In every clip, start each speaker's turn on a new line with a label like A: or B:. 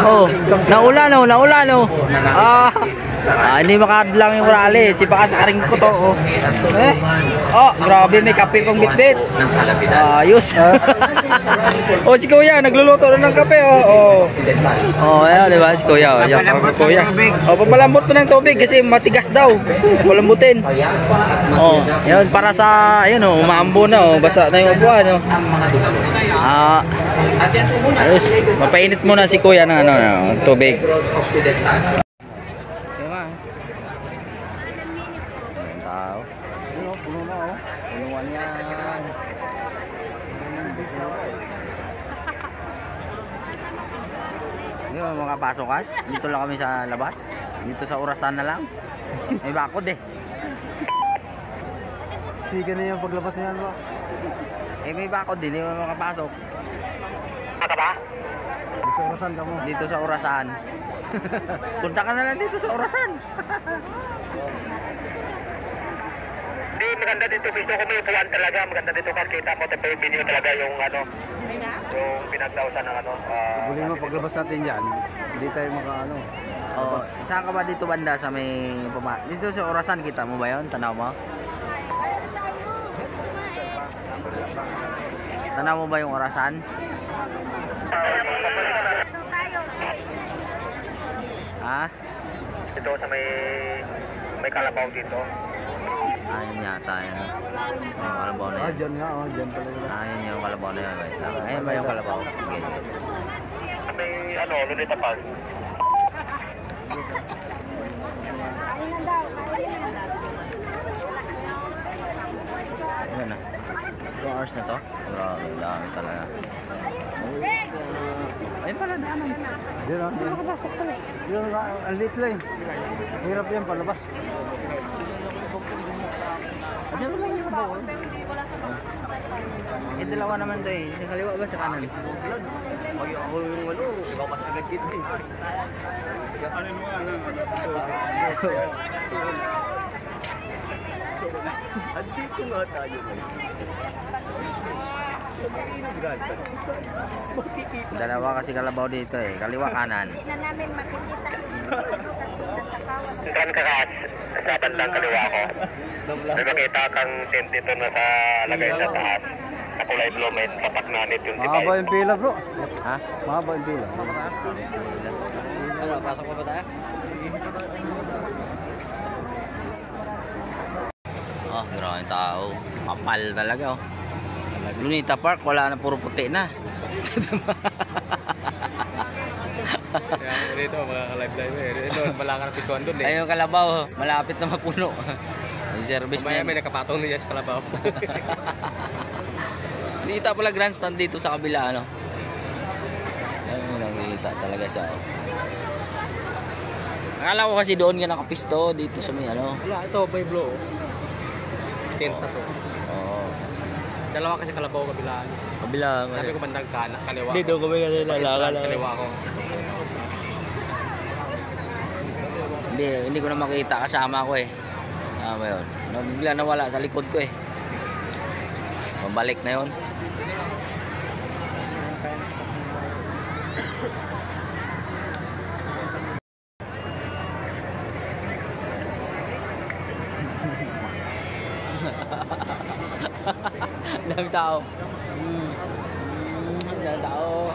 A: Oh, naulan oh, naulan oh. Hindi makadlang yung rally. Si Bakas nakaring ko to oh. Oh, grabe may kape pang bitbit. Ayos. Oh, si Kuya nagluluto na ng kape oh. Oh, ayan, di ba si Kuya? Oh, yan Kuya. Oh, papalambot mo ng tubig kasi matigas daw. Palambutin. Oh, yan para sa ayun oh, umaambo na oh, basa na yung upuan oh. Ayos, mapainit muna si Kuya ng ano, tubig. Hindi mo makapasok kas. Dito lang kami sa labas. Dito sa orasan na lang. May bakod eh.
B: Siga na yung paglabas niyan ba?
A: May bakod din. Hindi mo makapasok. Ano ba?
B: Dito sa orasan ka mo.
A: Dito sa orasan. Punta ka na lang dito sa orasan.
C: Maganda dito, gusto ko may upuan talaga. Maganda dito kakita mo, tapos video talaga yung ano, yung pinagdausan ng ano.
B: Huli mo paglabas natin dyan, hindi tayo makaano.
A: Oh, saan ka ba dito banda sa may dito sa orasan kita mo ba yun? Tanaw mo? Tanaw mo ba yung orasan? Ha?
C: Dito sa may kalabaw dito.
A: Ayun yata yun. Oh, kalabaw na yan.
B: Dyan nga, dyan talaga.
A: Ayun yung kalabaw na yan. Ayun ba yung kalabaw? Sige.
C: May ano, Luneta Park.
A: Ayun na. 2 hours na to? Grabe, dami talaga. Ayun pala, daanan.
B: Diyan na, diyan nakapasok pala. Diyan nga, ang lit lang. Hirap yan palabas.
A: Diyan lang yung kalabaw. Dalawa naman to eh. Sa kaliwa ba sa kanan?
C: Pag ako yung ano, ikaw mas agad dito eh. Ano mo ano? Andito nga tayo.
A: Dalawa kasi kalabaw dito eh. Kaliwa kanan.
D: Hindi na namin makikita
C: Saan ka sa bandang kaliwa ko? May makita kang tent dito na sa lagay sa taas. Sa kulay blue, may tapak na net yung
B: Mahaba yung pila bro.
A: Ha?
B: Mahaba yung pila.
A: Ano, pasok pa ba tayo? Oh, grabe yung tao. Kapal talaga oh. Luneta Park, wala na, puro puti na.
B: Dito, makaka-live eh. Ito, wala ka na pistuan doon eh.
A: Ayun kalabaw, malapit na mapuno. May service na yan.
B: May nakapatong niya sa kalabaw.
A: Nakita pala grandstand dito sa kabila ano. Ayun, nakikita talaga siya oh. Akala ko kasi doon ka nakapisto dito sa may ano.
B: Wala, ito, may blow. Tent na to.
A: Oo.
B: Dalawa kasi kalabaw kabilaan.
A: Kabila.
B: Sabi ko bandang kaliwa ko.
A: Dito kami lalakad.
B: Kaliwa ko.
A: Hindi ko na makita, kasama ko eh. Tama yun. Bigla nawala sa likod ko eh. Mabalik na yun. Dami tao. Dami tao.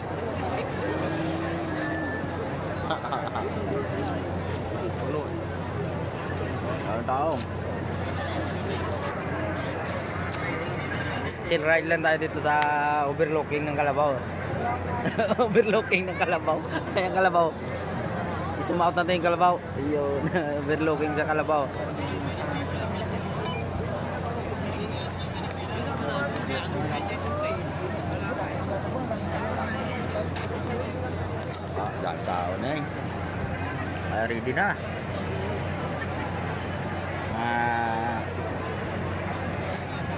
A: Dami tao. Chill ride lang tayo dito sa overlooking ng Kalabaw. Overlooking ng Kalabaw. Ayan Kalabaw. I-zoom out natin yung Kalabaw. Ayun. Overlooking sa Kalabaw. Dami tao na eh. Ready na.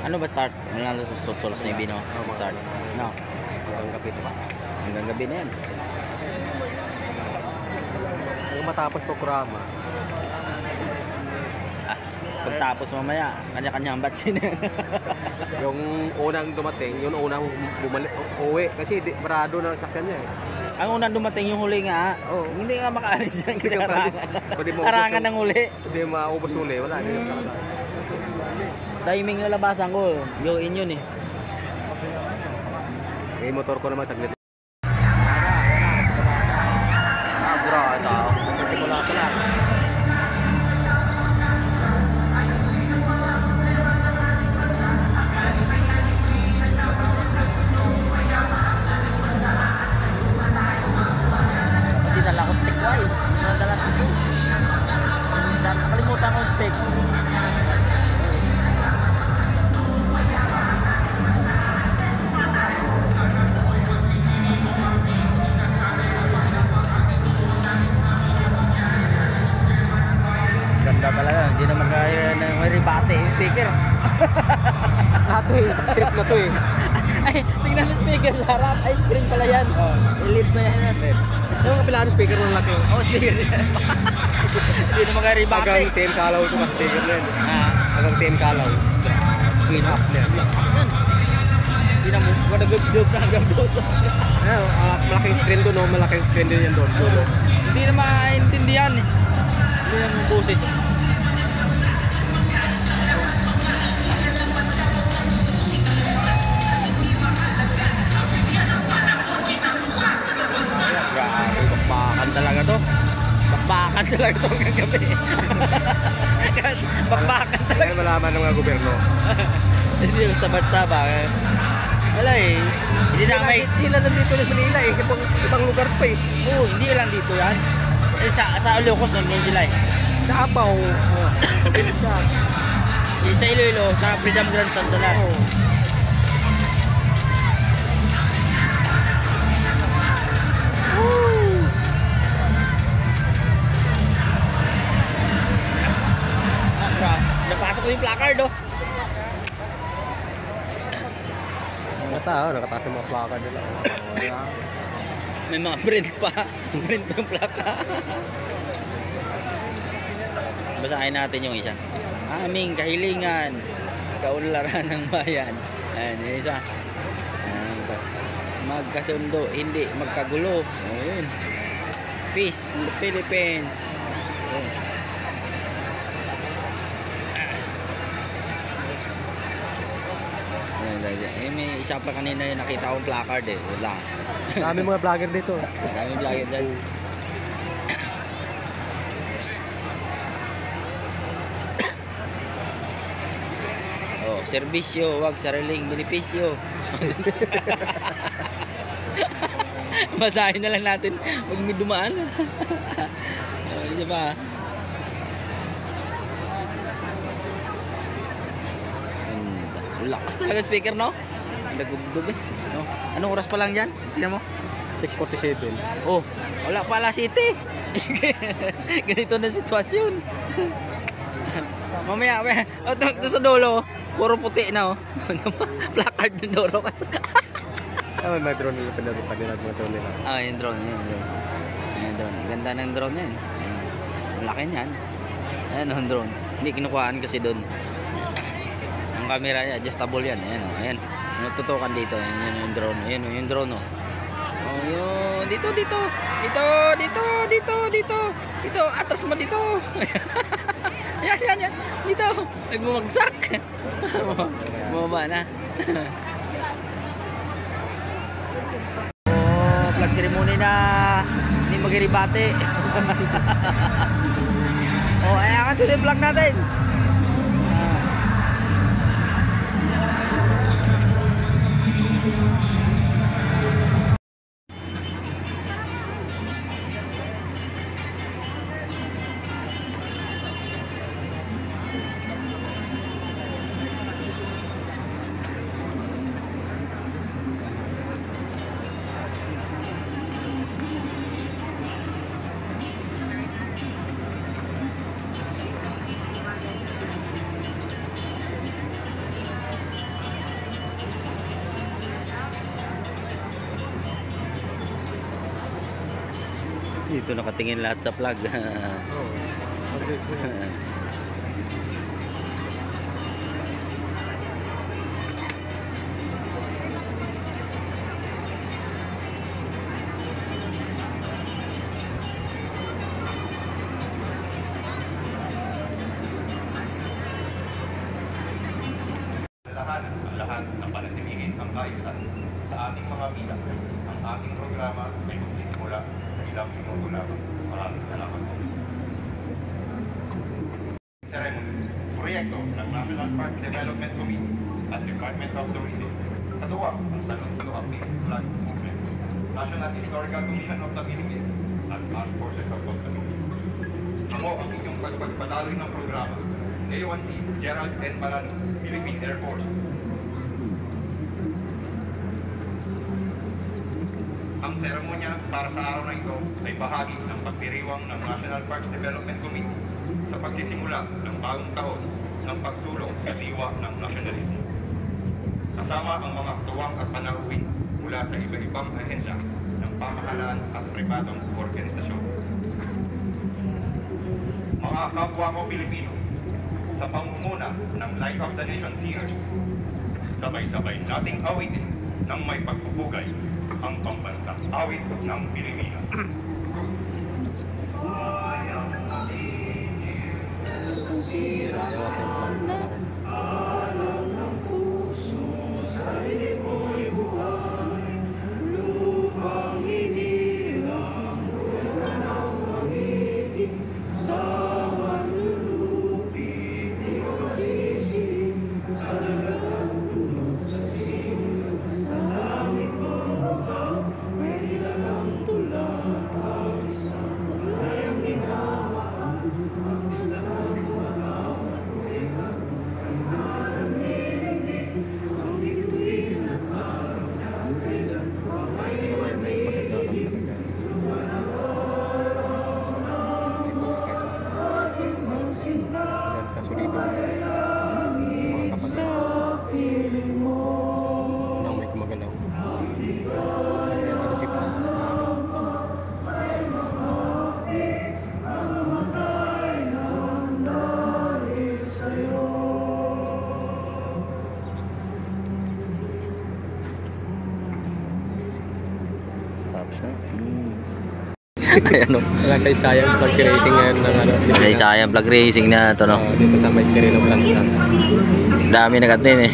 A: Ano ba start? Wala na sa Sols Navy no? Start. No.
B: Hanggang gabi pa.
A: Hanggang gabi na yan.
B: Yung matapos programa.
A: Pagtapos mamaya, kanya-kanyang batsin.
B: Yung unang dumating, yung unang bumalik, uwi. Kasi marado na sakyan niya eh.
A: Ang unang dumating yung huli nga. Oh, hindi nga makaalis dyan kasi
B: Pwede mo
A: harangan ng huli.
B: Hindi maubos uli, wala.
A: Timing na labasan ko. Gawin yun eh.
B: Yung motor ko naman saglit.
A: Bro, ito. Wala ka lang. Hindi dala ko stick wise. Dala stick. Nakalimutan ko stick. Ganda talaga. Hindi naman kaya ng may ribate yung speaker.
B: Nato eh. Trip na to eh.
A: Ay, tingnan mo speaker sa harap. Ay, screen pala yan. I-lead mo yan.
B: Yung kapila ng speaker ng laki.
A: Oh, speaker yan. Hindi naman kaya ribate.
B: Hanggang 10 kalaw ito ang speaker na yun. Hanggang 10 kalaw.
A: Green up na yan. Hindi na mo. What a good job na hanggang doon.
B: Malaking screen doon, no? Malaking screen din yan doon.
A: Hindi na maintindihan eh. Hindi na boses. Grabe, bakbakan talaga to. Bakbakan talaga to hanggang gabi. Kasi bakbakan talaga.
B: Kaya malaman ng mga gobyerno.
A: Hindi basta-basta ba. Wala eh. Hindi na may...
B: Hindi lang nandito na sa Manila eh. Ibang lugar pa eh.
A: Oo, hindi lang dito yan. Eh, sa Ilocos, nandun sila eh.
B: Sa Abaw. Pabilis ka.
A: Sa Iloilo, sa Freedom Grandstand sila. Napasok ko yung placard oh.
B: Nakataas yung mga plaka nila.
A: May mga print pa. Print pa yung plaka. Basahin natin yung isa. Aming kahilingan, kaunlaran ng bayan. Ayan, yung isa. Ayan, magkasundo, hindi magkagulo. O yun. Peace in the Philippines. Ayan. May isa pa kanina yung nakita akong placard eh. Wala.
B: Dami mga vlogger dito.
A: Dami vlogger dyan. Oh, serbisyo, wag sariling benepisyo. Basahin na lang natin pag may dumaan. Isa pa. Lakas talaga speaker, no? Nagugdog eh. No? Anong oras pa lang dyan? Tingnan mo.
B: 6:47.
A: Oh, wala pa alas 7. Ganito na sitwasyon. Mamaya, oh, ito sa dulo, puro puti na oh. Placard ng dulo kasi.
B: May drone nila pinarupan nila mga drone nila.
A: Ah, yung drone, yung drone. Yung drone. Ganda ng drone yan. Malaki niyan. Ayan ang drone. Hindi kinukuhaan kasi doon. Ang camera niya, adjustable yan. Ayan oh, ayan. Tutukan dito. Ayan yung drone. Ayan yung drone oh. Oh, yun. Dito. Dito. Atras mo dito. Yan. Dito. Ay, bumagsak. Bumaba na. Oh, flag ceremony na hindi magiribate. Oh, ayan ka tuloy vlog natin. Dito nakatingin lahat sa plug.
C: bilang tinutulak. Maraming salamat po. Ceremony, proyekto ng National Parks Development Committee at Department of Tourism. Katuwang ang Salon to Update Flag Movement, National Historical Commission of the Philippines at Armed Forces of the Philippines. Ako ang inyong pagpapatuloy ng programa, A1C Gerald N. Malano, Philippine Air Force. Ang seremonya para sa araw na ito ay bahagi ng pagdiriwang ng National Parks Development Committee sa pagsisimula ng bagong taon ng pagsulong sa diwa ng nasyonalismo. Kasama ang mga tuwang at panauhin mula sa iba-ibang ahensya ng pamahalaan at pribadong organisasyon. Mga kapwa ko Pilipino, sa pangunguna ng Light of the Nation Singers, sabay-sabay nating awitin ng may pagpupugay ang pambansang awit ng Pilipinas.
A: Ayan o.
B: Sayang flag racing ngayon ng ano.
A: Sayang flag racing na ito, no?
B: Dito sa may Quirino Grandstand.
A: Dami nakatin eh.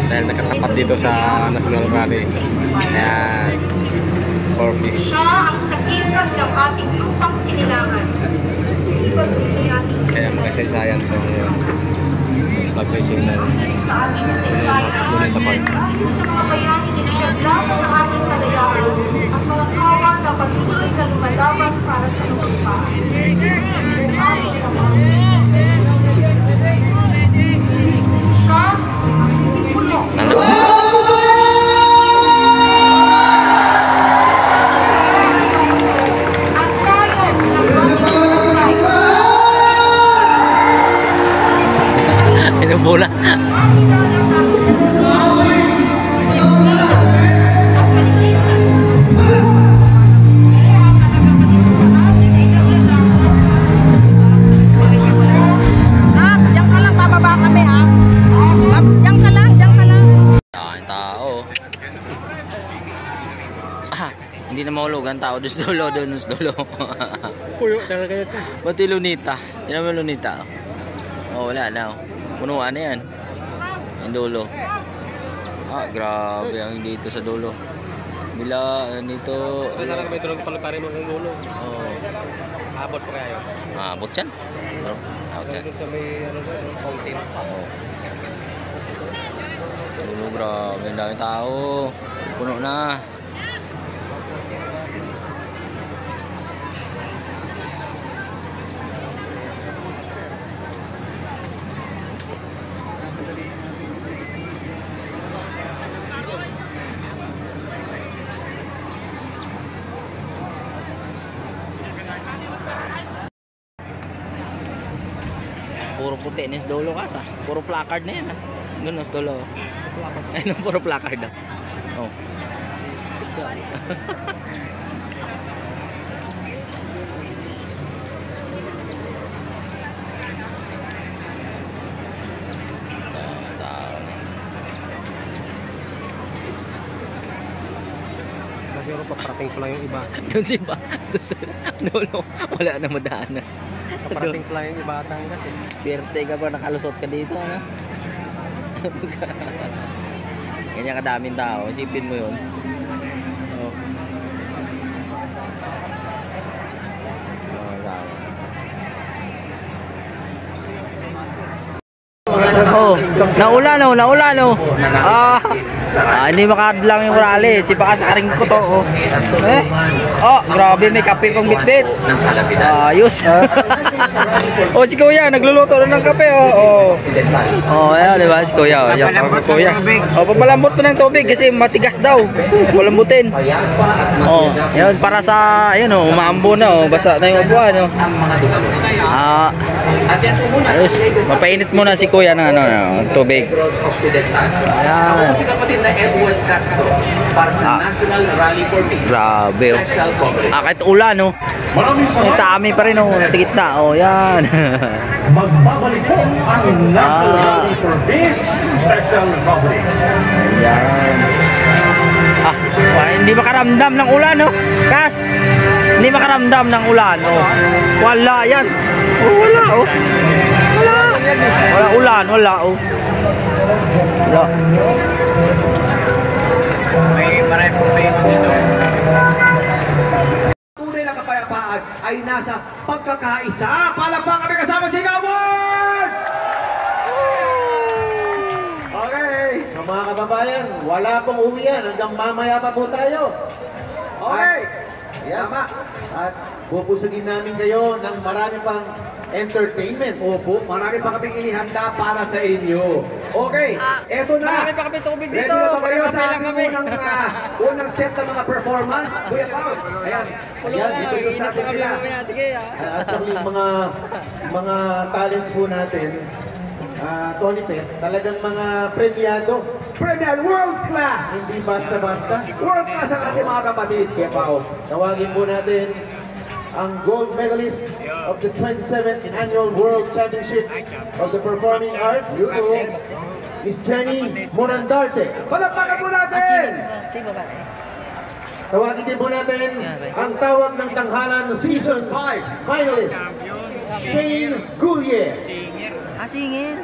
B: Dahil nakatapat dito sa National Rally. Ayan. Corpus.
D: Siya ang sakisag ng ating lupang sinilangan.
B: Kaya makasaysayan ito ngayon. Flag racing na.
D: Sa ating kasaysayan,
B: Luneta Park.
D: dahil sa mga bayaning inaglaban ng ating kalayaan, ang mga kawa na patuloy na lumalaban para sa kapayapaan. Siya ang simbolo. At tayo ng mga kasay.
A: Inubula.
E: Diyan ka lang, bababa kami ha. Diyan ka lang, diyan ka lang.
A: Ang tao. Hindi na mahulugan tao. Dus dulo, dus dulo.
B: Puyo talaga ito.
A: Ba't yung lunita? Yan naman yung lunita. Oh, wala na. Punuan na yan. Yung dulo. Grabe ang dito sa dulo. Bila, dito.
B: Pero sana may tulong palipari mo ng ulo.
A: Oh.
B: Abot pa kayo.
A: Abot yan. Abot yan.
B: Doon sa may ano, fountain.
A: Oh. Dulo, grabe. Ang daming tao. Puno na. Puro puti na sa dulo kasa. Puro placard na yan. Doon sa dulo. Ayun, puro placard na. Oh.
B: Siguro paparating pa lang yung iba.
A: Doon si ba? Doon sa dulo. Wala na madaanan. Sa dulo.
B: Paparating pa lang yung iba kasi.
A: Swerte ka pa nakalusot ka dito, ano? Ganyan kadaming tao, isipin mo yun. Oh. Oh, naulan oh, naulan oh. Hindi makadlang yung rally. Si Bakas nakaring ko to oh. Oh, grabe may kape pang bitbit. Ayos. Oh, si Kuya nagluluto na ng kape oh. Oh, ayan, di ba si Kuya? Ayan, Kuya. Oh, papalambot mo ng tubig kasi matigas daw. Palambutin. Oh, yun para sa ayun oh, umaambo na oh, basa na yung upuan oh. Ayos, mapainit muna si Kuya ng tubig. Ayan. Grabe oh. Kahit ulan oh. May tami pa rin oh, sa gitna oh, yan.
F: Magbabalik po ang National Rally for Peace Special Coverage.
A: Ayan. Hindi makaramdam ng ulan oh. Kas, hindi makaramdam ng ulan oh. Wala yan. Oh, wala oh. Wala ulan, wala oh. Wala.
F: May maray problema dito.
B: Tunay na kapayapaan ay nasa pagkakaisa. Palakpakan kami kasama si Gabon! Okay.
G: So mga kababayan, wala pong uwian hanggang mamaya pa po tayo.
B: Okay.
G: Ayan. At pupusugin namin kayo ng marami pang entertainment.
B: Opo, marami pa kaming inihanda para sa inyo. Okay, eto na.
A: Marami pa kami tubig
B: Ready
A: dito.
B: na ba kayo sa
A: Lang
B: ating
A: kami.
B: unang set ng mga performance? Kuya Paul, ayan.
G: Ayan,
B: introduce natin sila.
A: Sige.
G: At saka yung mga talents po natin, Tony Pet, talagang mga premiado.
B: Premier World Class!
G: Hindi basta-basta.
B: World Class ang ating mga kapatid, Kuya Paul.
G: Tawagin po natin ang gold medalist of the 27th Annual World Championship of the Performing Arts, Miss Jenny Morandarte.
B: Palakpakan po natin!
G: Tawagin din po natin ang tawag ng tanghalan Season 5 finalist, Shane Goulier.
A: Singin.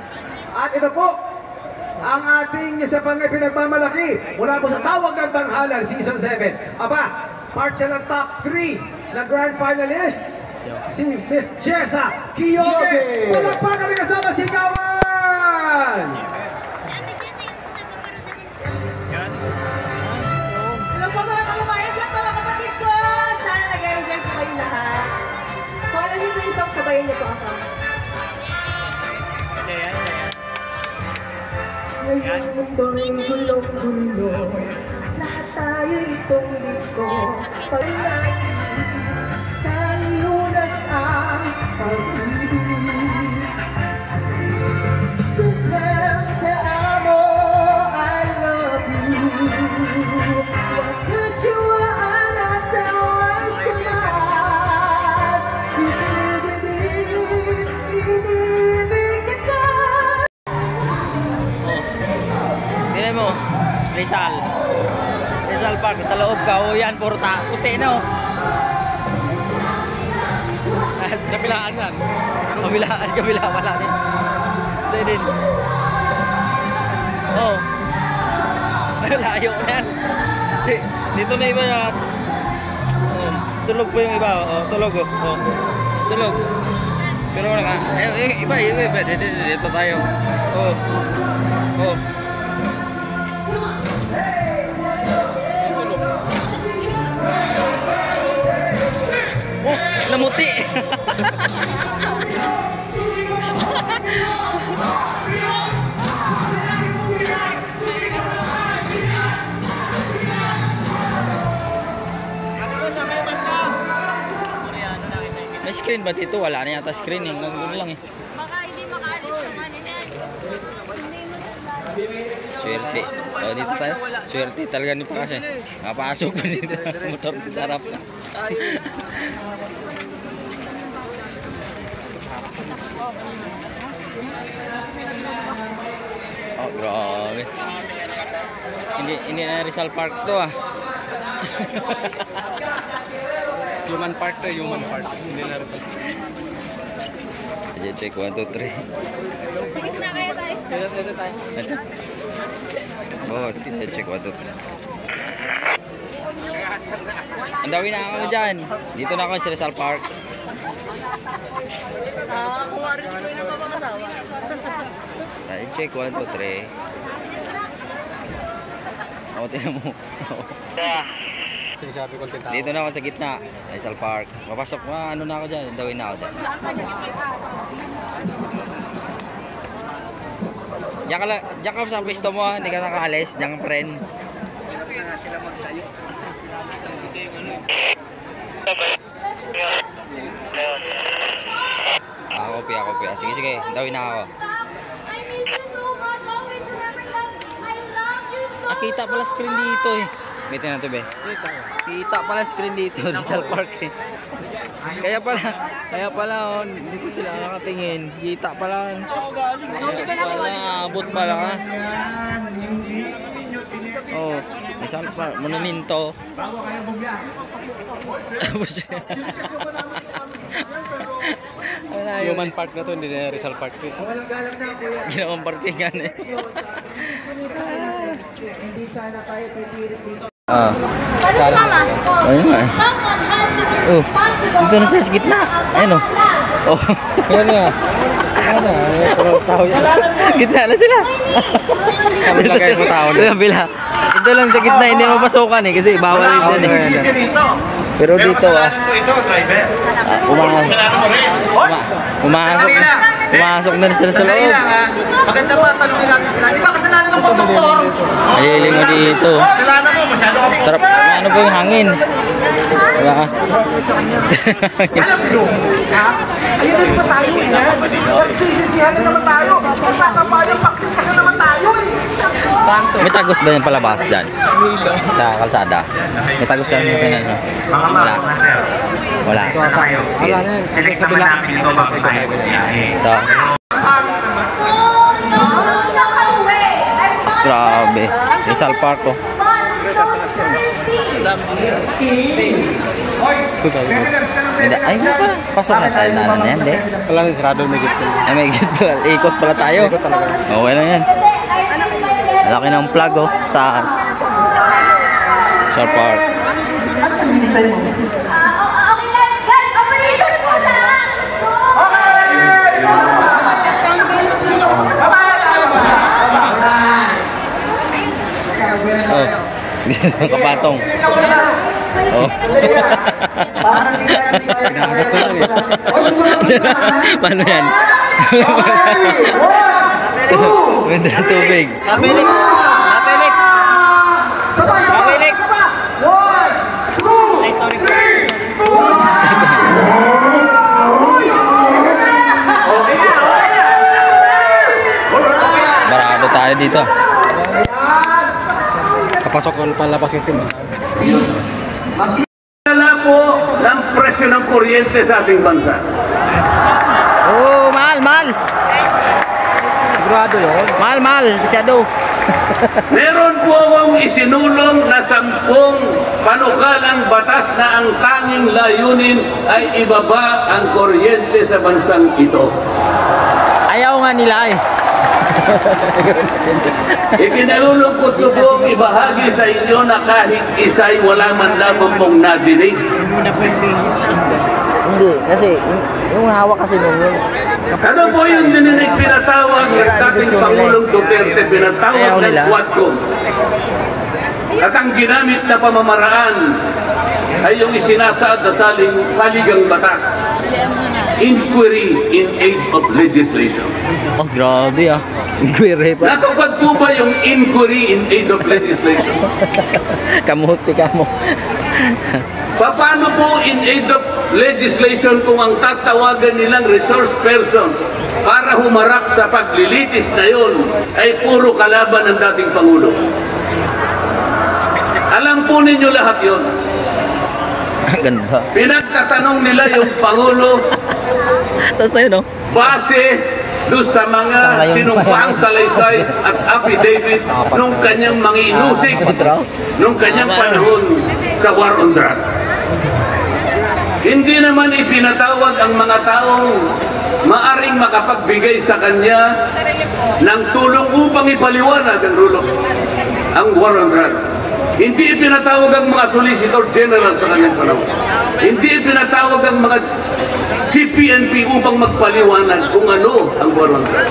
B: At ito po, ang ating isa pang pinagmamalaki mula po sa tawag ng tanghalan Season 7. Aba, part siya ng top 3 na grand finalist, si Miss Jessa Kiyoge. Palakpakan kami kasama si Gawan!
D: Hello po mga kababayan dyan, mga kapatid ko! Sana nag-enjoy po kayo lahat. Kung alam niyo po yung song, sabayan niyo po ako. Ngayong mundo'y gulong-gulo, lahat tayo itong lito. Paglain, talunas ang pag-ibig. Kung te amo, I love you. Watashiwa anatawash kumas. Isibigin, inibig kita.
A: Tingnan mo, Rizal Park, sa loob ka, o yan, puro puti na o. Sa kabilaan yan. Kabila, wala din. Hindi din. Oh. Layo na yan. Dito na iba yan. Oh, tulog po yung iba, oh, tulog oh. Oh. Tulog. Pero wala ka. Iba. Dito tayo. Oh. Oh. Oh, namuti. May screen ba dito? Wala na yata screen eh. Ganun lang eh.
D: Baka hindi makaalis ng ano na yan. Hindi mo
A: Swerte. Oh, dito tayo. Swerte talaga ni Pakas eh. Nakapasok pa dito. Motor sa sarap na. Oh, grabe. Hindi na Rizal Park to ah.
F: Human Park to, Human Park. Hindi na rin.
A: Check 1, 2, 3.
D: Sige na kaya tayo.
F: Ito tayo.
A: Ito. Oh, sige, check 1, 2, 3. Ang dawi na ako dyan. Dito na ako sa Rizal Park.
E: Kung ano yung napapakasawa.
A: Check 1, 2, 3. O, tinan mo. Dito na ako sa gitna. Rizal Park. Papasok na, ano na ako dyan. Dawin na ako dyan. Diyan ka sa pisto mo, hindi ka nakaalis. Diyan ka friend. Ako. Sige. Dawin na ako. Nakita pala screen dito eh. Wait na to be. Kita pala screen dito Rizal Park eh. Kaya pala oh, dito sila nakatingin. Kita pala. Abot pala ha. Oh, Rizal Park, monumento.
B: Bago kayo bumya.
A: Human Park na to, hindi na Rizal Park eh.
B: Walang galang na kuya.
A: Ginawang parkingan eh.
B: Hindi sana tayo titirit dito.
A: Ayun nga eh. Oh, dito na sa gitna. Ayun oh. Oh, yan nga. Gitna na sila. Kami lagay mo tao na. Ito lang sa gitna, hindi mapasukan eh. Kasi bawal ito eh. Pero dito pumasok na sila sa loob.
B: Maganda ba tanongin natin sila? Di ba kasalanan ng konduktor?
A: Aliling mo dito.
B: Kasalanan mo, masyado kami.
A: Sarap, ano po yung hangin? Wala ka.
B: Alam mo, ha? Ayun na naman tayo eh. Pagsisisihan na naman tayo. Pagsasampayan, pagsisihan na naman tayo eh.
A: May tagos ba yung palabas dyan? Sa kalsada? May tagos yan yung pinano? Wala. Wala.
C: Select naman namin ito bago tayo biyahe.
A: Ito. Grabe. Rizal Park oh. Ay, hindi pa. Pasok na tayo na yan, di?
F: Walang sarado na gito.
A: Ay, may git pala. Ikot pala tayo. Okay lang yan. Laki ng flag oh. Sa Rizal Park. Oh. Kapatong. Oh. Paano yan? Ganda ng tubig. Kapelix. Barado tayo dito.
F: Kapasok ko palabas yung sim.
H: Wala po ng presyo ng kuryente sa ating bansa.
A: Oh, mahal. Sigurado yun. Mahal. Masyado.
H: Meron po akong isinulong na 10 panukalang batas na ang tanging layunin ay ibaba ang kuryente sa bansang ito.
A: Ayaw nga nila eh.
H: Ikinalulungkot ko pong ibahagi sa inyo na kahit isa'y wala man lamang pong nadinig.
A: Hindi, kasi yung hawak kasi nung
H: Ano po yung dininig pinatawag ng dating Pangulong Duterte, pinatawag ng Quadcom. At ang ginamit na pamamaraan ay yung isinasaad sa saligang batas. Inquiry in aid of legislation.
A: oh, grabe ah. Inquiry pa.
H: Natupad po ba yung inquiry in aid of legislation?
A: Kamuti ka mo.
H: Paano po in aid of legislation kung ang tatawagan nilang resource person para humarap sa paglilitis na yon ay puro kalaban ng dating Pangulo? Alam po ninyo lahat yon.
A: Ganda.
H: Pinagtatanong nila yung Pangulo
A: Tapos na yun oh.
H: base doon sa mga sinumpaang salaysay at affidavit nung kanyang mga inusig nung kanyang panahon sa war on drugs. Hindi naman ipinatawag ang mga taong maaring makapagbigay sa kanya ng tulong upang ipaliwanag ang war on drugs. Hindi ipinatawag ang mga Solicitor General sa kanyang panahon. Hindi ipinatawag ang mga CPNP upang magpaliwanag kung ano ang barangay.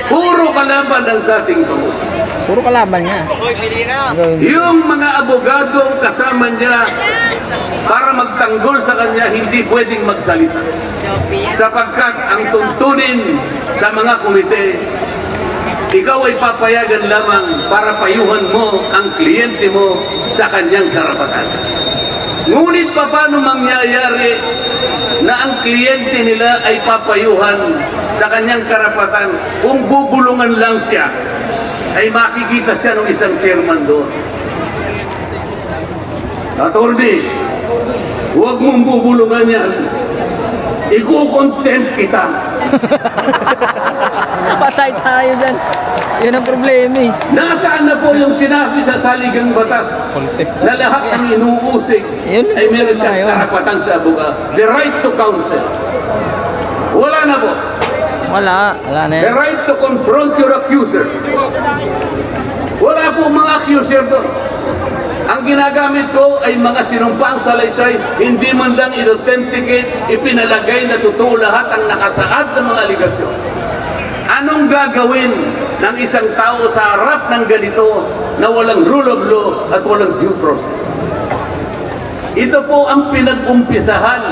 H: Puro kalaban ang dating Pangulo.
A: Puro kalaban niya.
H: Yung mga abogadong kasama niya para magtanggol sa kanya, hindi pwedeng magsalita. Sapagkat ang tuntunin sa mga komite, ikaw ay papayagan lamang para payuhan mo ang kliyente mo sa kanyang karapatan. Ngunit paano mangyayari na ang kliyente nila ay papayuhan sa kanyang karapatan kung bubulungan lang siya, ay makikita siya ng isang chairman doon. Attorney, huwag mong bubulungan yan. Iko-content kita.
A: Patay tayo dyan. Yan ang problema eh.
H: Nasaan na po yung sinabi sa saligang batas na lahat ng inuusig ay meron siyang karapatan sa abogado. The right to counsel. Wala na po.
A: Wala na
H: The
A: yan.
H: right to confront your accuser. Wala po mga accuser doon. Ang ginagamit ko ay mga sinumpaang salaysay, hindi man lang i-authenticate, ipinalagay na totoo lahat ang nakasaad ng mga aligasyon. Anong gagawin ng isang tao sa harap ng ganito na walang rule of law at walang due process? Ito po ang pinag-umpisahan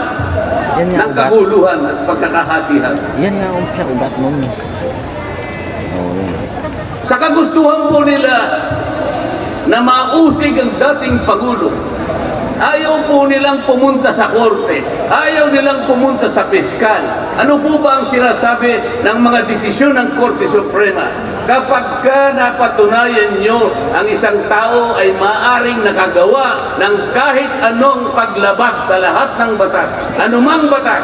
H: ng kaguluhan at pagkakahatihan.
A: Yan nga ang ugat mo.
H: Sa kagustuhan po nila na mausig ang dating Pangulo, ayaw po nilang pumunta sa korte, ayaw nilang pumunta sa piskal. Ano po ba ang sinasabi ng mga desisyon ng Korte Suprema? Kapag ka napatunayan nyo ang isang tao ay maaring nakagawa ng kahit anong paglabag sa lahat ng batas, anumang batas,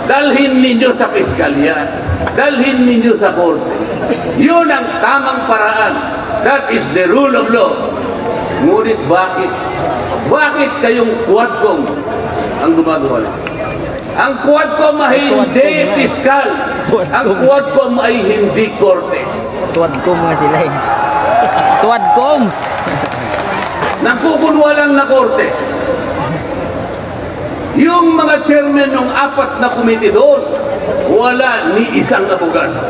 H: dalhin ninyo sa piskalya, dalhin ninyo sa korte. Yun ang tamang paraan. That is the rule of law. Ngunit bakit? Bakit kayong Quadcom ang gumagawa lang? Ang Quadcom ay hindi piskal. Ang Quadcom ay hindi korte.
A: Tuwadcom nga sila eh. Tuwadcom!
H: Nagkukunwa lang na korte. Yung mga chairman ng 4 na komite doon, wala ni isang abogado.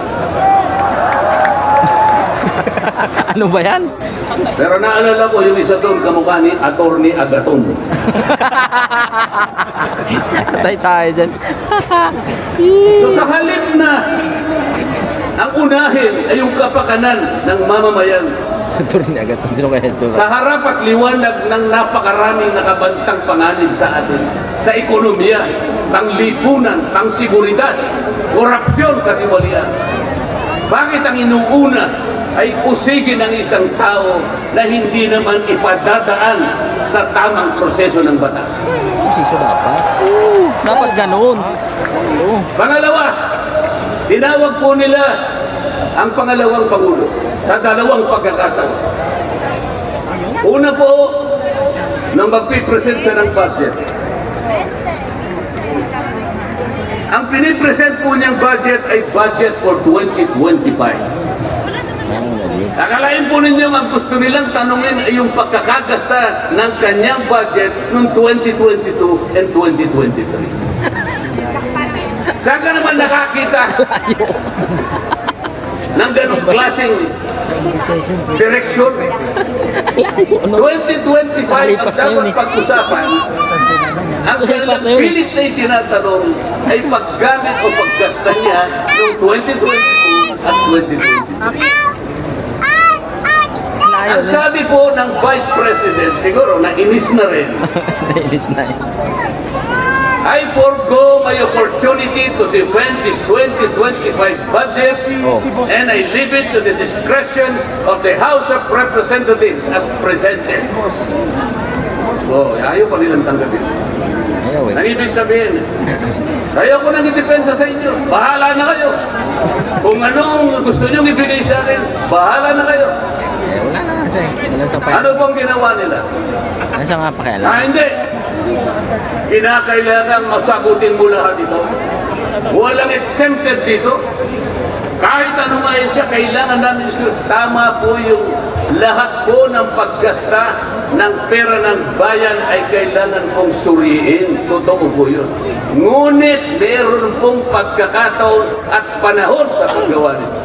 A: Ano ba yan?
H: Pero naalala ko yung isa doon, kamukha ni Attorney Agaton.
A: Patay tayo dyan.
H: So sa halip na ang unahin ay yung kapakanan ng mamamayan,
A: Turn agad. Sino kaya ito?
H: sa harap at liwanag ng napakaraming nakabantang panganib sa atin, sa ekonomiya, panglipunan, pangseguridad, korupsyon, katiwalian. Bakit ang inuuna ay usigin ng isang tao na hindi naman ipadadaan sa tamang proseso ng batas?
A: Siso dapat. Dapat ganun.
H: Pangalawa, tinawag po nila ang pangalawang Pangulo sa dalawang pagkakataon. Una po, nang magpipresent siya ng budget. Ang pinipresent po niyang budget ay budget for 2025. Akalain po ninyo ang gusto nilang tanungin ay yung pagkakagasta ng kanyang budget noong 2022 and 2023. Saan ka naman nakakita ng ganong klaseng direksyon? 2025 ang dapat pag-usapan. Ang kanilang pilit na itinatanong ay paggamit o paggasta niya noong 2022 at 2023. Ang sabi po ng Vice President, siguro nainis na rin,
A: Nainis na eh.
H: I forgo my opportunity to defend this 2025 budget and I leave it to the discretion of the House of Representatives as presented. So, ayaw pa nilang tanggapin.
A: Ayaw eh.
H: Ang ibig sabihin, ayaw ko nang idepensa sa inyo. Bahala na kayo. Kung anong gusto nyo ibigay sa akin, bahala na kayo.
A: Eh, wala na kasi. Wala sa pa.
H: Ano pong ginawa nila?
A: Ano siya nga pakialam?
H: Hindi. Kinakailangan masagutin mo lahat ito. Walang exempted dito. Kahit anong ayon siya, kailangan namin tama po yung lahat po ng paggasta ng pera ng bayan ay kailangan pong suriin. Totoo po yun. Ngunit meron pong pagkakataon at panahon sa paggawa nito.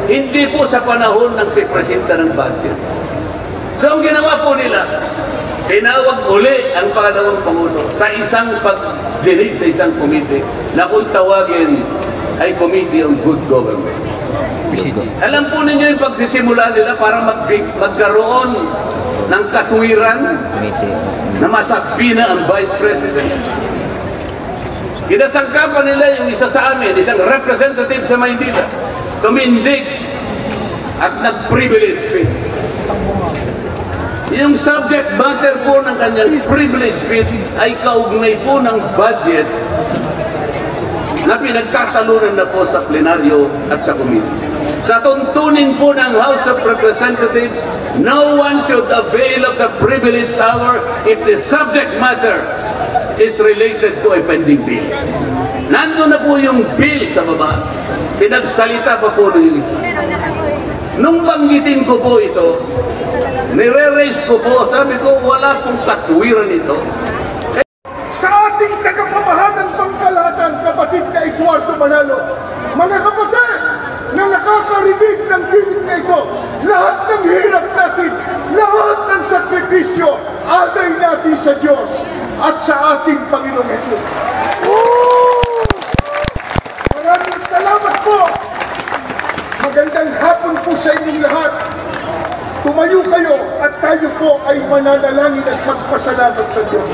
H: Hindi po sa panahon ng pipresenta ng budget. So ang ginawa po nila, tinawag uli ang pangalawang Pangulo sa isang pagdinig sa isang komite na kung tawagin ay Committee on Good Government. Alam po ninyo yung pagsisimula nila para magkaroon ng katuwiran na masakpi na ang Vice President. Kinasangkapan nila yung isa sa amin, isang representative sa Maynila, tumindig at nag-privilege speech. Yung subject matter po ng kanyang privilege speech ay kaugnay po ng budget na pinagtatalunan na po sa plenaryo at sa committee. Sa tuntunin po ng House of Representatives, no one should avail of the privilege hour if the subject matter is related to a pending bill. Nandun na po yung bill sa baba. Pinagsalita pa po yung isa. Nung banggitin ko po ito, nire-raise ko po, sabi ko, wala pong katwiran ito.
I: Sa ating tagapamahalang pangkalahatan, kapatid na Eduardo Manalo, mga kapatid na nakakarinig ng tinig na ito, lahat ng hirap natin, lahat ng sakripisyo, alay natin sa Diyos at sa ating Panginoong Jesus. Maraming salamat po. Magandang hapon po sa inyong lahat. Tumayo kayo at tayo po ay mananalangin at magpasalamat sa Diyos.